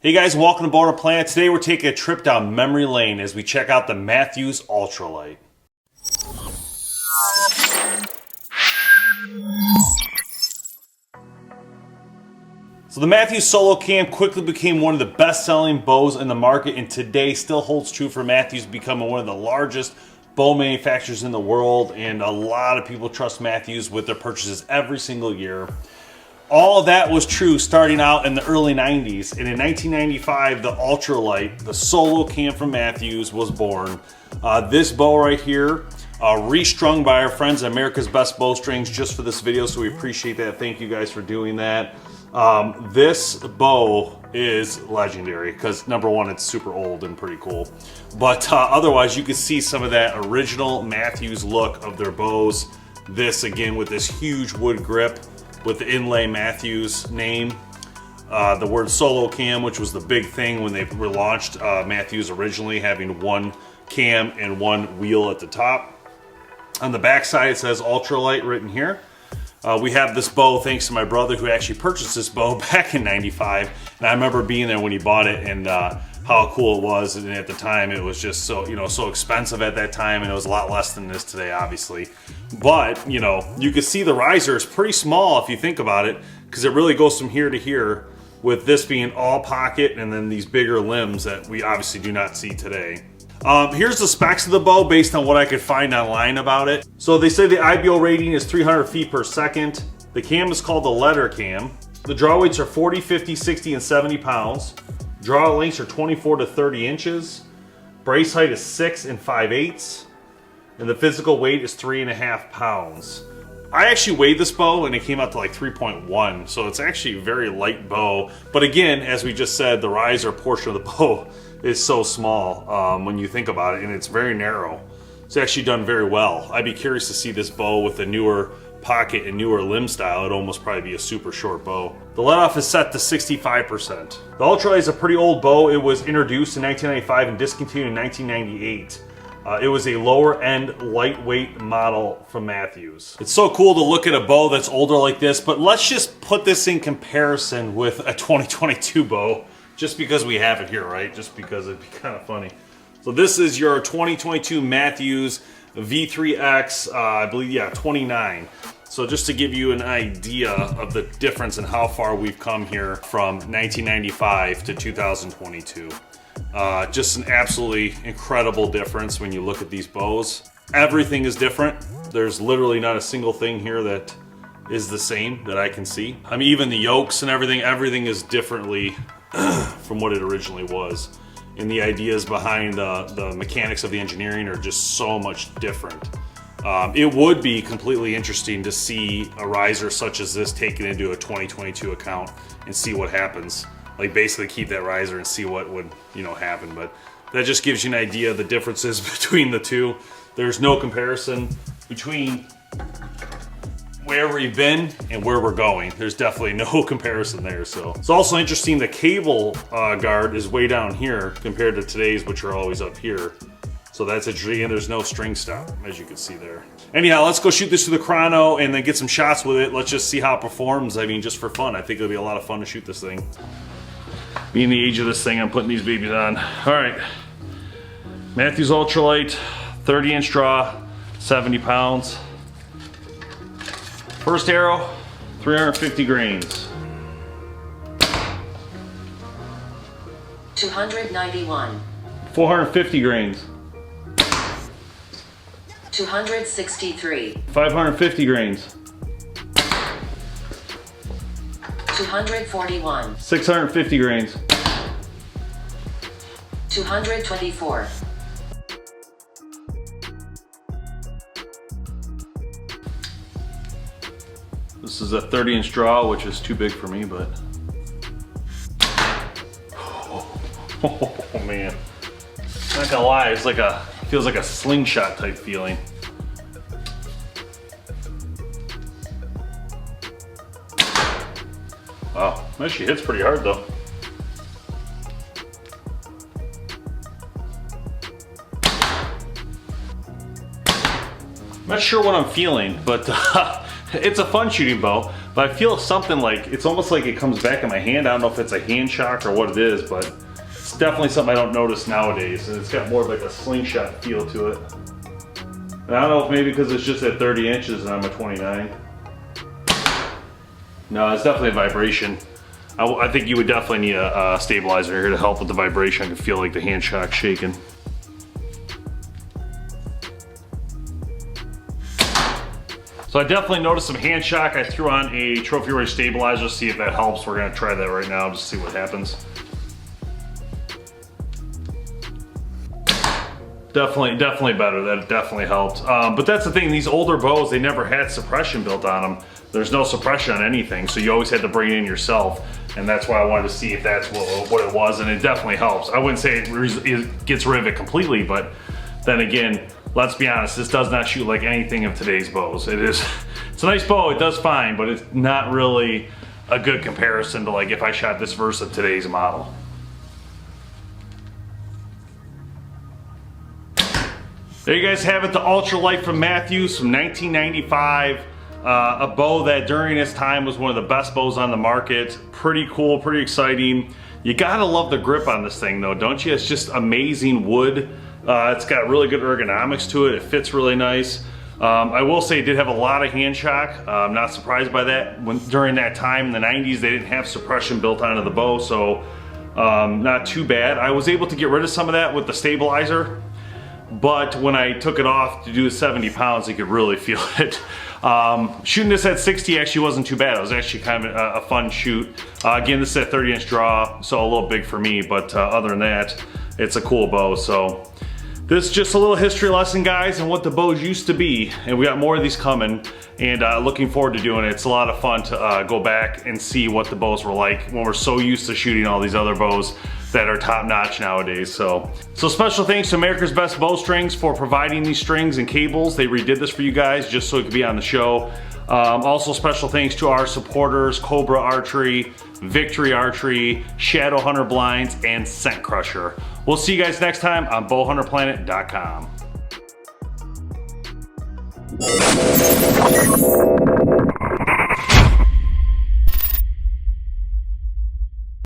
Hey guys, welcome to BowHunterPlanet. Today we're taking a trip down memory lane as we check out the Mathews Ultra Light. So the Mathews Solo Cam quickly became one of the best-selling bows in the market, and today still holds true for Mathews becoming one of the largest bow manufacturers in the world, and a lot of people trust Mathews with their purchases every single year. All of that was true starting out in the early 90s, and in 1995 the Ultra Light, the Solo Cam from Mathews, was born. This bow right here, restrung by our friends at America's Best Bowstrings just for this video, so we appreciate that. Thank you guys for doing that. This bow is legendary because number one, it's super old and pretty cool, but otherwise you can see some of that original Mathews look of their bows. This again with this huge wood grip with the inlay Mathews name, the word Solo Cam, which was the big thing when they were launched, Mathews originally having one cam and one wheel at the top. On the back side it says Ultra Light written here. We have this bow thanks to my brother who actually purchased this bow back in '95, and I remember being there when he bought it and how cool it was. And at the time it was just so, so expensive at that time, and it was a lot less than this today, obviously. But you can see the riser is pretty small if you think about it, because it really goes from here to here, with this being all pocket and then these bigger limbs that we obviously do not see today. Here's the specs of the bow based on what I could find online about it. So they say the IBO rating is 300 feet per second. The cam is called the letter cam. The draw weights are 40, 50, 60, and 70 pounds. Draw lengths are 24 to 30 inches. Brace height is 6 and 5/8. And the physical weight is 3.5 pounds. I actually weighed this bow and it came out to like 3.1, so it's actually a very light bow. But again, as we just said, the riser portion of the bow is so small when you think about it, and it's very narrow. It's actually done very well. I'd be curious to see this bow with the newer pocket and newer limb style. It'd almost probably be a super short bow. The let off is set to 65%. The Ultra Light is a pretty old bow. It was introduced in 1995 and discontinued in 1998. It was a lower end lightweight model from Mathews. It's so cool to look at a bow that's older like this, but let's just put this in comparison with a 2022 bow, just because we have it here, right? Just because it'd be kind of funny. So this is your 2022 Mathews V3X, I believe, yeah, 29. So just to give you an idea of the difference in how far we've come here from 1995 to 2022. Just an absolutely incredible difference when you look at these bows. Everything is different. There's literally not a single thing here that is the same that I can see. I mean, even the yokes and everything is differently from what it originally was. And the ideas behind the mechanics of the engineering are just so much different. It would be completely interesting to see a riser such as this taken into a 2022 account and see what happens. Like basically keep that riser and see what would happen. But that just gives you an idea of the differences between the two. There's no comparison between where we've been and where we're going. There's definitely no comparison there. So it's also interesting the cable guard is way down here compared to today's, which are always up here. So that's interesting, and there's no string stop, as you can see there. Anyhow, let's go shoot this through the chrono and then get some shots with it. Let's just see how it performs. I mean, just for fun. I think it'll be a lot of fun to shoot this thing. Being the age of this thing, I'm putting these babies on. All right, Mathews Ultra Light, 30-inch draw, 70 pounds. First arrow, 350 grains. 291. 450 grains. 263. 550 grains. 241. 650 grains. 224. This is a 30-inch draw, which is too big for me, but oh man, not gonna lie, it's like feels like a slingshot type feeling. Wow, actually hits pretty hard though. I'm not sure what I'm feeling, but it's a fun shooting bow. But I feel something like, it's almost like it comes back in my hand. I don't know if it's a hand shock or what it is, but it's definitely something I don't notice nowadays. And it's got more of like a slingshot feel to it. And I don't know if maybe because it's just at 30 inches and I'm a 29. No, it's definitely a vibration. I think you would definitely need a stabilizer here to help with the vibration. I can feel like the hand shock shaking. So I definitely noticed some hand shock. I threw on a trophy race stabilizer to see if that helps. We're gonna try that right now, just see what happens. Definitely better. That definitely helped. But that's the thing, these older bows, they never had suppression built on them. There's no suppression on anything, so you always had to bring it in yourself. And that's why I wanted to see if that's what it was, and it definitely helps. I wouldn't say it gets rid of it completely, but then again, let's be honest, this does not shoot like anything of today's bows. It's a nice bow, it does fine, but it's not really a good comparison to like if I shot this versus today's model. There you guys have it, the Ultra Light from Mathews from 1995. A bow that during its time was one of the best bows on the market. Pretty cool, pretty exciting. You gotta love the grip on this thing though, don't you? It's just amazing wood. It's got really good ergonomics to it. It fits really nice. I will say it did have a lot of hand shock. I'm not surprised by that. During that time in the 90s, they didn't have suppression built onto the bow, so not too bad. I was able to get rid of some of that with the stabilizer, but when I took it off to do 70 pounds, you could really feel it. Shooting this at 60 actually wasn't too bad. It was actually kind of a fun shoot. Again, this is a 30-inch draw, so a little big for me, but other than that, it's a cool bow. So this is just a little history lesson, guys, and what the bows used to be. And we got more of these coming, and looking forward to doing it. It's a lot of fun to go back and see what the bows were like when we're so used to shooting all these other bows that are top notch nowadays. So special thanks to America's Best Bowstrings for providing these strings and cables. They redid this for you guys just so it could be on the show. Also special thanks to our supporters, Cobra Archery, Victory Archery, Shadow Hunter Blinds, and Scent Crusher. We'll see you guys next time on BowHunterPlanet.com.